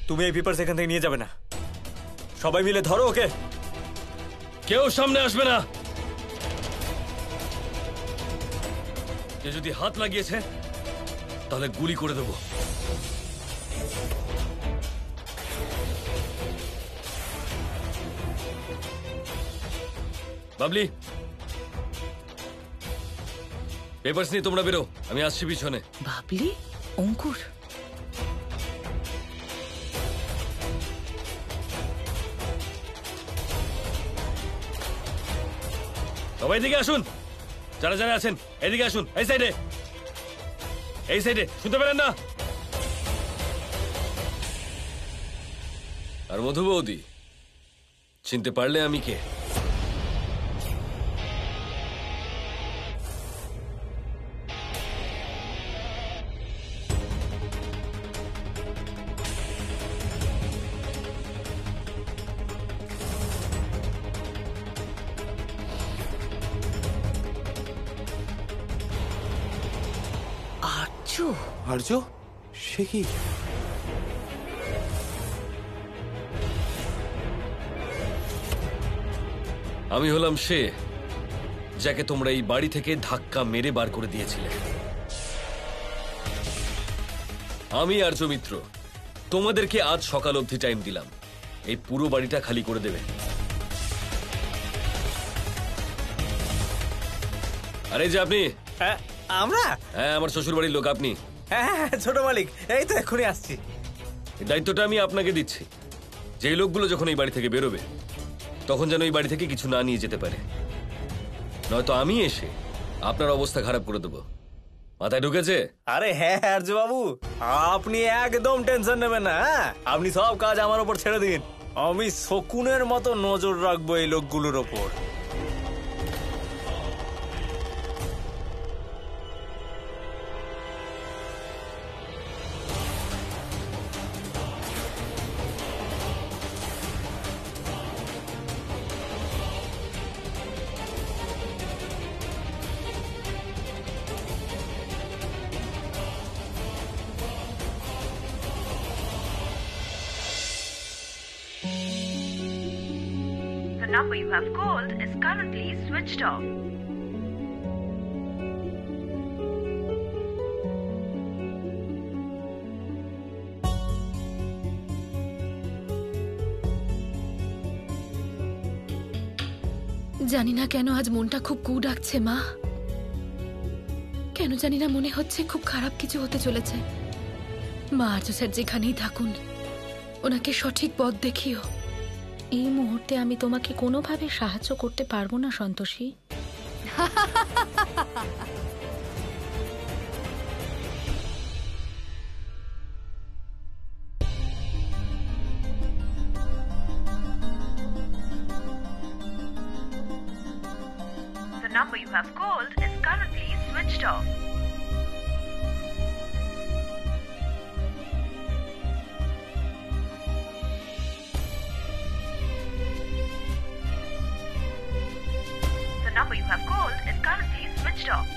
তুমি এই পেপারস এখান থেকে নিয়ে যাবে না, সবাই মিলে ধরো ওকে। কেউ সামনে আসবে না। যে যদি হাত লাগিয়েছে তাহলে গুলি করে দেবো। বাবলি, পেপারস নিয়ে তোমরা বেরো, আমি আসছি পিছনে। বাবলি, অঙ্কুর, সবাই এদিকে আসুন, যারা যারা আছেন এদিকে আসুন, এই সাইডে, এই সাইডে, শুনতে পেলেন না? আর মধু বৌদি, চিনতে পারলে আমি কে? আর্য, সে কি? আমি হলাম সে যাকে তোমরা এই বাড়ি থেকে ধাক্কা মেরে বার করে দিয়েছিলে। আমি আর্য মিত্র তোমাদেরকে আজ সকাল অবধি টাইম দিলাম, এই পুরো বাড়িটা খালি করে দেবে। আরে যে আপনি? আমরা? হ্যাঁ, আমার শ্বশুর বাড়ির লোক আপনি। হ্যাঁ, ছোট মালিক, এই তো এক্ষুনি আসছি। এই দায়িত্বটা আমি আপনাকে দিচ্ছি, যে লোকগুলো যখন এই বাড়ি থেকে বেরোবে তখন যেন এই বাড়ি থেকে কিছু না নিয়ে যেতে পারে, নয়তো আমি এসে আপনার অবস্থা খারাপ করে দেবো। মাথায় ঢুকেছে? আরে হ্যাঁ আর্য বাবু, আপনি একদম টেনশন নেবেন না। আপনি সব কাজ আমার উপর ছেড়ে দিন, আমি শকুনের মতো নজর রাখবো এই লোকগুলোর ওপর। The number you have called is currently switched off. জানি না কেন আজ মনটা খুব কু ডাকছে মা। কেন জানি না মনে হচ্ছে খুব খারাপ কিছু হতে চলেছে। মা আর্য স্যার যেখানেই থাকুন, ওনাকে সঠিক পথ দেখিও। এই মুহূর্তে আমি তোমাকে কোনোভাবে সাহায্য করতে পারবো না Santoshi. The number you have called is currently switched off. The number you have called is currently switched off.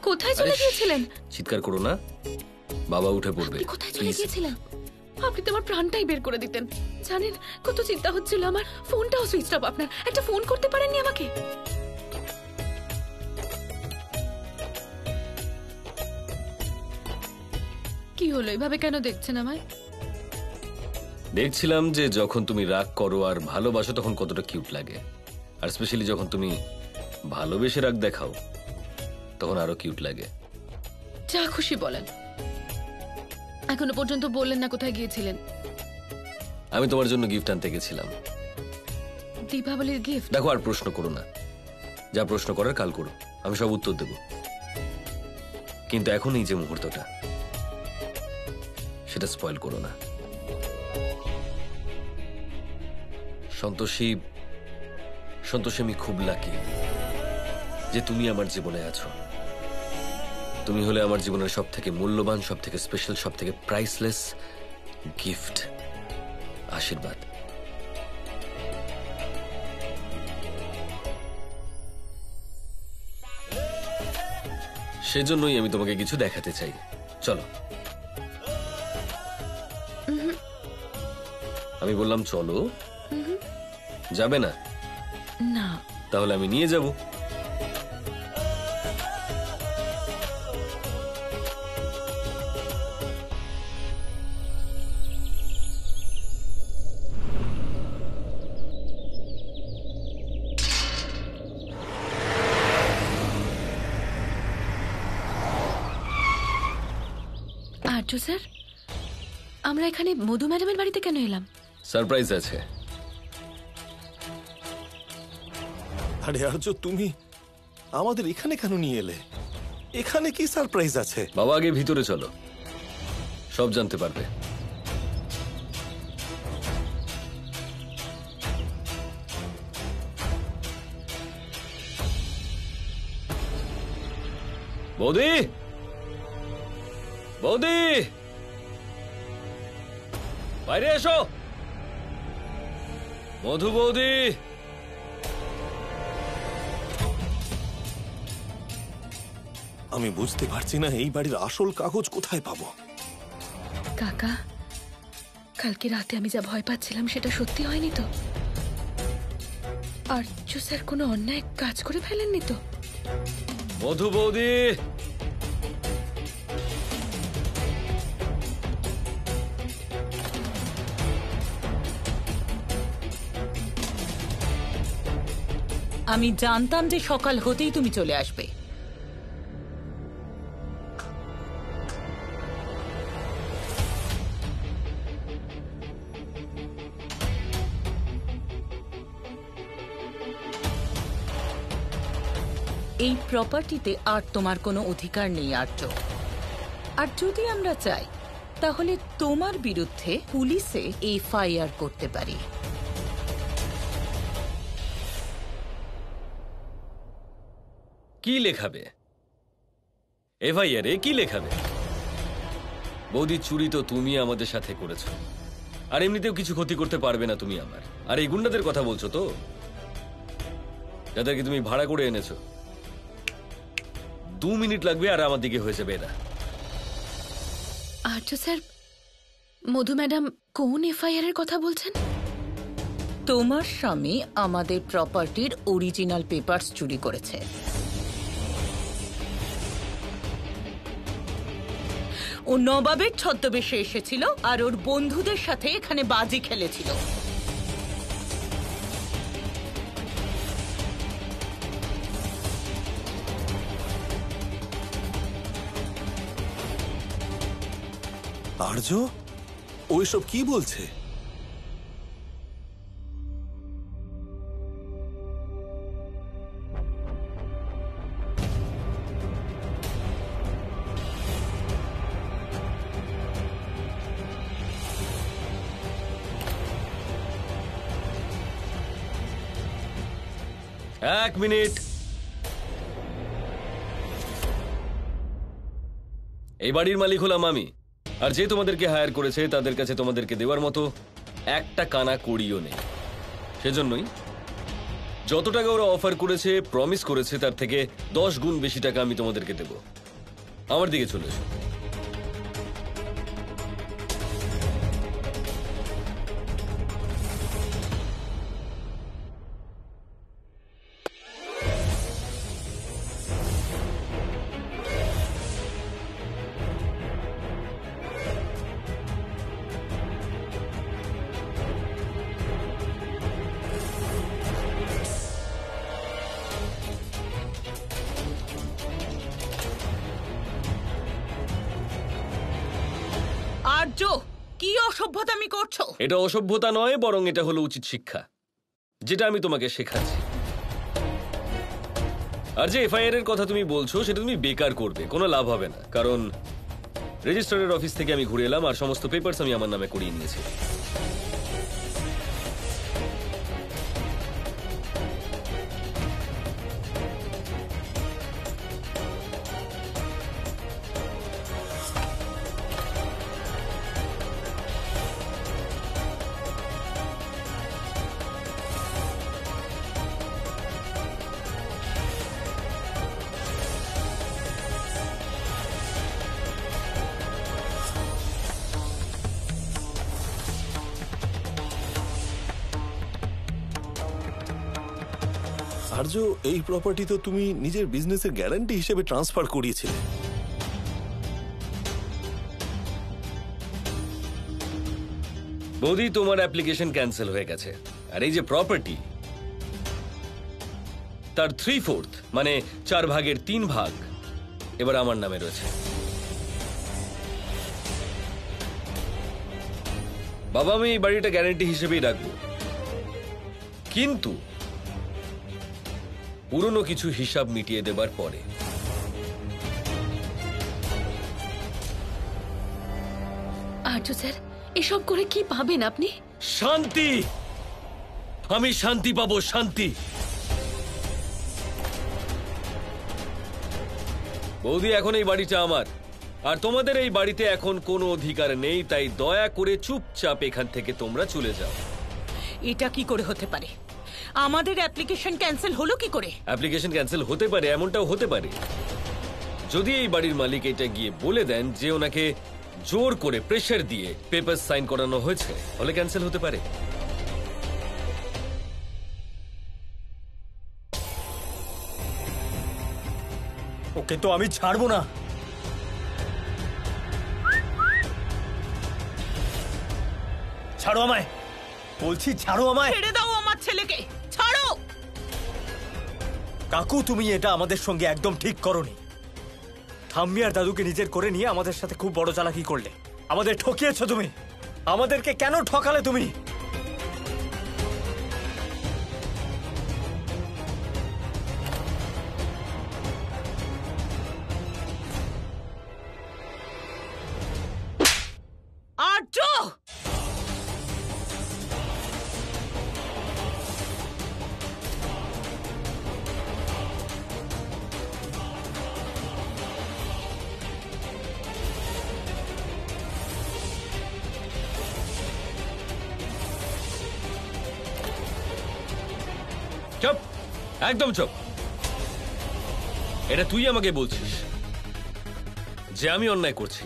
কোথায় চলে গিয়েছিলেন? চিৎকার করো না, বাবা উঠে পড়বে। কোথায় চলে গিয়েছিলেন? আপনি তো আমার প্রাণটাই বের করে দিতেন। জানেন কত চিন্তা হচ্ছিল আমার, ফোনটাও সুইচ অফ। আপনার একটা ফোন করতে পারেননি আমাকে? কি হলো, এভাবে কেন দেখছেন আমায়? দেখছিলাম যে যখন তুমি রাগ করো আর ভালোবাসো তখন কতটা কিউট লাগে, আর স্পেশালি যখন তুমি ভালোবেসে রাগ দেখাও তখন আরো কিউট লাগে। যা খুশি বলেন, এখনো পর্যন্ত বললেন না কোথায় গিয়েছিলেন। আমি তোমার জন্য গিফট আনতে গেছিলাম। দীপাবলির গিফট? দেখো, আর প্রশ্ন করো না, যা প্রশ্ন করার কাল করো, আমি সব উত্তর দেব। কিন্তু এখন এই যে মুহূর্তটা, সেটা স্পয়েল করো না। সন্তোষী, সন্তোষী, আমি খুব লাকি যে তুমি আমার জীবনে আছো। তুমি হলে আমার জীবনের সব থেকে মূল্যবান, সব থেকে স্পেশাল, সব থেকে প্রাইসলেস গিফট, আশীর্বাদ। সেজন্যই আমি তোমাকে কিছু দেখাতে চাই। চলো। আমি বললাম চলো। যাবে না? না। তাহলে আমি নিয়ে যাব। আর্য স্যার, আমরা এখানে মধু ম্যাডামের বাড়িতে কেন এলাম? সারপ্রাইজ আছে। আরে আর্য, তুমি আমাদের এখানে কেন নিয়ে এলে? এখানে কি সারপ্রাইজ আছে? বাবা, আগে ভিতরে চলো, সব জানতে পারবে। বৌদি, বৌদি, বাইরে এসো। মধু বৌদি। আমি বুঝতে পারছি না এই বাড়ির আসল কাগজ কোথায় পাবো। কাকা, কালকে রাতে আমি যা ভয় পাচ্ছিলাম সেটা সত্যি হয়নি তো? আর্য স্যার কোনো অন্যায় কাজ করে ফেলেননি তো? মধু বৌদি। আমি জানতাম যে সকাল হতেই তুমি চলে আসবে। এই প্রপার্টিতে আর তোমার কোনো অধিকার নেই আর্য। আর যদি আমরা চাই তাহলে তোমার বিরুদ্ধে পুলিশে এফআইআর করতে পারি। কি লেখাবে এফআইআর? কি লেখাবে? বৌদি, চুরি তো তুমি আমাদের সাথে করেছো, আর এমনিতেও কিছু ক্ষতি করতে পারবে না তুমি আমার। আর এই গুন্ডাদের কথা বলছো তো, যাদেরকে তুমি ভাড়া করে এনেছো? 2 মিনিট লাগবে আর আমার দিকে হয়ে যাবে এরা। আর্য স্যার, মধু ম্যাডাম কোন এফআইআর এর কথা বলছেন? তোমার স্বামী আমাদের প্রপার্টির অরিজিনাল পেপারস চুরি করেছে। ও নবাবের ছদ্মবেশে এসেছিল আর ওর বন্ধুদের সাথে এখানে বাজি খেলেছিল। আর্য, ওইসব কি বলছে? এক মিনিট। এই বাড়ির মালিক হলাম আমি, আর যে তোমাদেরকে হায়ার করেছে তাদের কাছে তোমাদেরকে দেওয়ার মতো একটা কানা কড়িও নেই। সেজন্যই যত টাকা ওরা অফার করেছে, প্রমিস করেছে, তার থেকে 10 গুণ বেশি টাকা আমি তোমাদেরকে দেব। আমার দিকে চলে এসো। আর্য, কি অসভ্যতামি করছো? এটা অসভ্যতা নয়, বরং এটা হলো উচিত শিক্ষা, যেটা আমি তোমাকে শেখাচ্ছি। আর যে এফআইআর এর কথা তুমি বলছো সেটা তুমি বেকার করবে, কোনো লাভ হবে না, কারণ রেজিস্ট্রারের অফিস থেকে আমি ঘুরে এলাম আর সমস্ত পেপারস আমি আমার নামে করিয়ে নিয়েছি। আর্য, এই প্রপার্টি তো তুমি নিজের বিজনেসের গ্যারান্টি হিসেবে ট্রান্সফার করিয়েছিলে। বৌদি, তোমার অ্যাপ্লিকেশন ক্যান্সেল হয়ে গেছে। আর এই যে প্রপার্টি, তার 3/4 মানে 4 ভাগের 3 ভাগ এবার আমার নামে রয়েছে। বাবা, আমি এই বাড়িটা গ্যারান্টি হিসেবেই রাখবো, কিন্তু পুরনো কিছু হিসাব মিটিয়ে দেবার পরে। আর্য স্যার, এসব করে কি পাবেন আপনি? শান্তি। আমি শান্তি পাবো, শান্তি। বৌদি, এখন এই বাড়িটা আমার, আর তোমাদের এই বাড়িতে এখন কোনো অধিকার নেই, তাই দয়া করে চুপচাপ এখান থেকে তোমরা চলে যাও। এটা কি করে হতে পারে? আমাদের অ্যাপ্লিকেশন ক্যান্সেল হলো কি করে? অ্যাপ্লিকেশন ক্যান্সেল হতে পারে, এমনটাও হতে পারে যদি এই বাড়ির মালিক এটা গিয়ে বলে দেন যে ওনাকে জোর করে প্রেসার দিয়ে পেপার সাইন করানো হয়েছে, ফলে ক্যান্সেল হতে পারে। ওকে তো আমি ছাড়বো না। ছাড়ো আমায়, বলছি ছাড়ো আমায়। ছেড়ে দাও আমার ছেলেকে, ছাড়ো। কাকু, তুমি এটা আমাদের সঙ্গে একদম ঠিক করোনি। ঠাম্মি আর দাদুকে নিজের করে নিয়ে আমাদের সাথে খুব বড় চালাকি করলে। আমাদের ঠকিয়েছো তুমি। আমাদেরকে কেন ঠকালে তুমি? আর্য! চুপ, একদম চুপ। এটা তুই আমাকে বলছিস যে আমি অন্যায় করছি,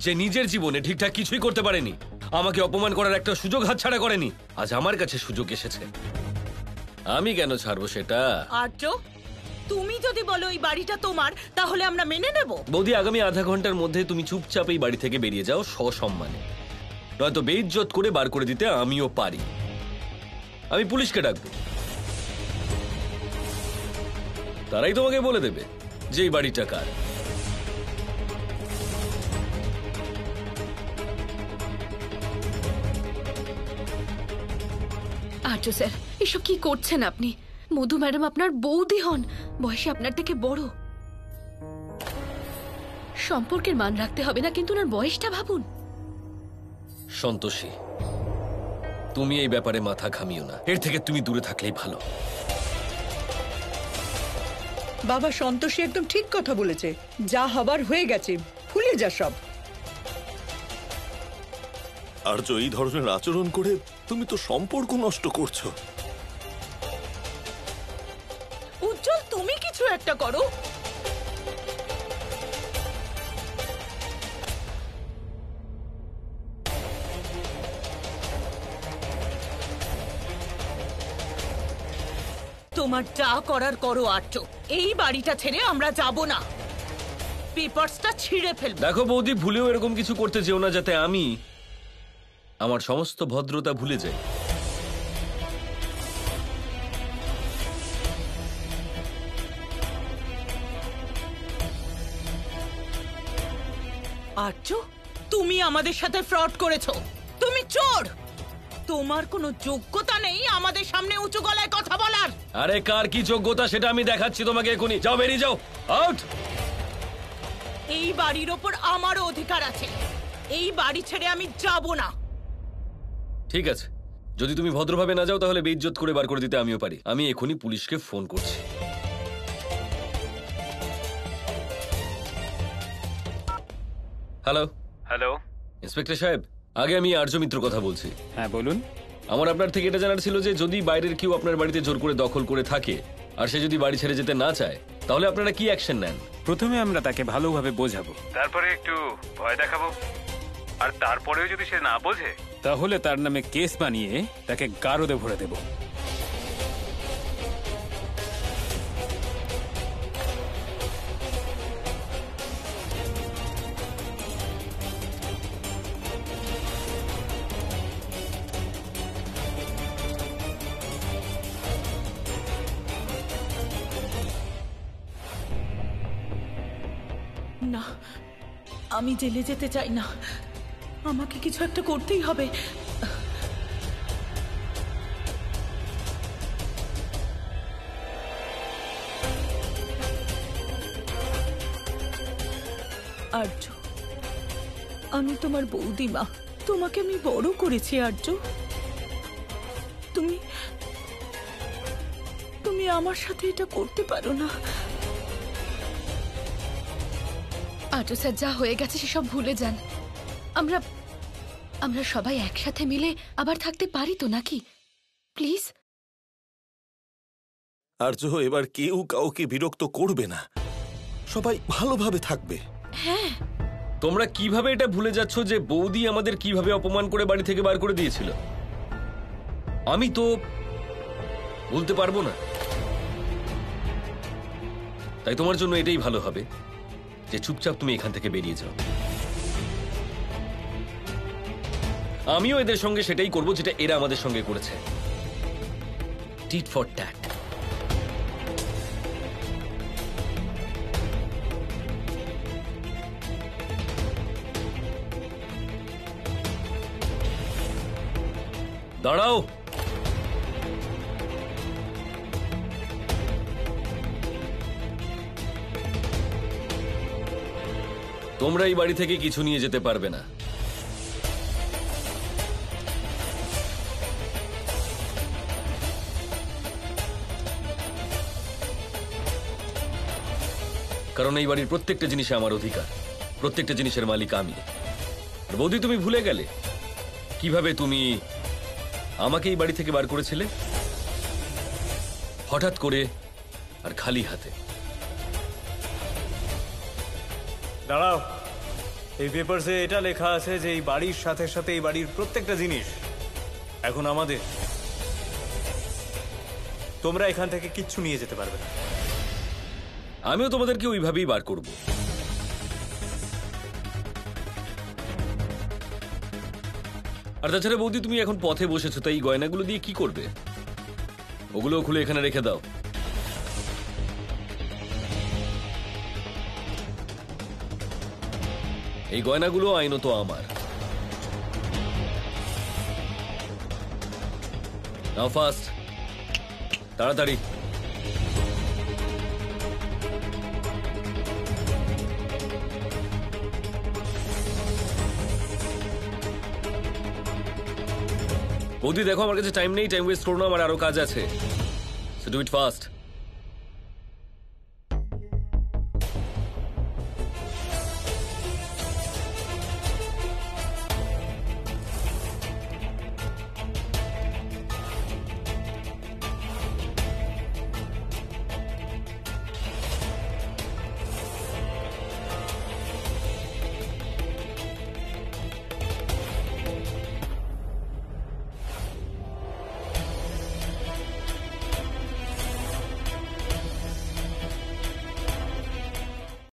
যে নিজের জীবনে ঠিকঠাক কিছুই করতে পারেনি, আমাকে অপমান করার একটা সুযোগ হাতছাড়া করেনি। আজ আমার কাছে সুযোগ এসেছে, আমি কেন ছাড়বো সেটা? আর্য, তুমি যদি বলো এই বাড়িটা তোমার, তাহলে আমরা মেনে নেব। বৌদি, আগামী আধা ঘন্টার মধ্যে তুমি চুপচাপ এই বাড়ি থেকে বেরিয়ে যাও সসম্মানে, নয়তো বেইজ্জত করে বার করে দিতে আমিও পারি। আমি পুলিশকে ডাকবো, তারাই তোমাকে বলে দেবে যে এই বাড়িটা কার। আর্য স্যার, এসব কি করছেন আপনি? মধু ম্যাডাম আপনার বৌদি হন, বয়সে আপনার থেকে বড়। সম্পর্কের মান রাখতে হবে না, কিন্তু ওনার বয়সটা ভাবুন। সন্তোষী, তুমি এই ব্যাপারে মাথা ঘামিও না, এর থেকে তুমি দূরে থাকলেই ভালো। বাবা, সন্তোষী একদম ঠিক কথা বলেছে। যা হবার হয়ে গেছে, ভুলে যা সব। আর্য, এই ধরনের আচরণ করে তুমি তো সম্পর্ক নষ্ট করছো। উজ্জ্বল, তুমি কিছু একটা করো। তোমার যা করার করো আর্য, এই বাড়িটা ছেড়ে আমরা যাব না। পেপারসটা ছিঁড়ে ফেলবো। দেখো বৌদি, ভুলেও এরকম কিছু করতে যেও না যাতে আমি আমার সমস্ত ভদ্রতা ভুলে যাই। আর্য, তুমি আমাদের সাথে ফ্রড করেছো। তুমি চোর। তোমার কোনো যোগ্যতা নেই আমাদের সামনে উঁচু গলায় কথা বলার। আরে কার কি যোগ্যতা সেটা আমি দেখাচ্ছি তোমাকে এখনই। যাও, বেরিয়ে যাও, আউট। এই বাড়ির ওপর আমারও অধিকার আছে। এই বাড়ি ছেড়ে আমি যাব না। ঠিক আছে, যদি তুমি ভদ্রভাবে না যাও তাহলে বেইজ্জত করে বার করে দিতে আমিও পারি। আমি এখনই পুলিশকে ফোন করছি। হ্যালো। হ্যালো। ইন্সপেক্টর সাহেব, আগে আমি আর্য মিত্র কথা বলছি। হ্যাঁ বলুন। আমার আপনার থেকে এটা জানার ছিল যে যদি বাইরের কেউ আপনার বাড়িতে জোর করে দখল করে থাকে আর সে যদি বাড়ি ছেড়ে যেতে না চায়, তাহলে আপনারা কি অ্যাকশন নেন? প্রথমে আমরা তাকে ভালোভাবে বোঝাবো, তারপরে একটু ভয় দেখাবো, আর তারপরেও যদি সে না বোঝে তাহলে তার নামে কেস বানিয়ে তাকে গারদে ভরে দেব। আমি জেলে যেতে চাই না, আমাকে কিছু একটা করতেই হবে। আর্য, আমি তোমার বৌদিমা, তোমাকে আমি বড় করেছি আর্য। তুমি তুমি আমার সাথে এটা করতে পারো না। আর্য স্যার, যা হয়ে গেছে সেসব ভুলে যান। আমরা আমরা সবাই একসাথে মিলে আবার থাকতে পারি তো নাকি? প্লিজ। আর্য, এবার কেউ কাউকে বিরক্ত করবে না, সবাই ভালোভাবে থাকবে। হ্যাঁ, তোমরা কিভাবে এটা ভুলে যাচ্ছ যে বৌদি আমাদের কিভাবে অপমান করে বাড়ি থেকে বার করে দিয়েছিল? আমি তো বলতে পারবো না। তাই তোমার জন্য এটাই ভালো হবে যে চুপচাপ তুমি এখান থেকে বেরিয়ে যাও। আমিও এদের সঙ্গে সেটাই করব যেটা এরা আমাদের সঙ্গে করেছে, টিট ফর ট্যাট। দাঁড়াও, তোমরা এই বাড়ি থেকে কিছু নিয়ে যেতে পারবে না। কারণ এই বাড়ির প্রত্যেকটা জিনিসে আমার অধিকার, প্রত্যেকটা জিনিসের মালিক আমি। বৌদি, তুমি ভুলে গেলে কিভাবে তুমি আমাকে এই বাড়ি থেকে বার করেছিলে? হঠাৎ করে আর খালি হাতে। দাঁড়াও, এই পেপারসে এটা লেখা আছে যে এই বাড়ির সাথে সাথে এই বাড়ির প্রত্যেকটা জিনিস এখন আমাদের। তোমরা এখান থেকে কিচ্ছু নিয়ে যেতে পারবে না। আমিও তোমাদেরকে ওইভাবেই বার করব। আর তাছাড়া বৌদি, তুমি এখন পথে বসেছো, তাই গয়নাগুলো দিয়ে কি করবে? ওগুলো খুলে এখানে রেখে দাও। এই গয়নাগুলো আইনত আমার। নাও ফাস্ট, তাড়াতাড়ি। বৌদি দেখো, আমার কাছে টাইম নেই, টাইম ওয়েস্ট করো না, আমার আরো কাজ আছে। So do it fast.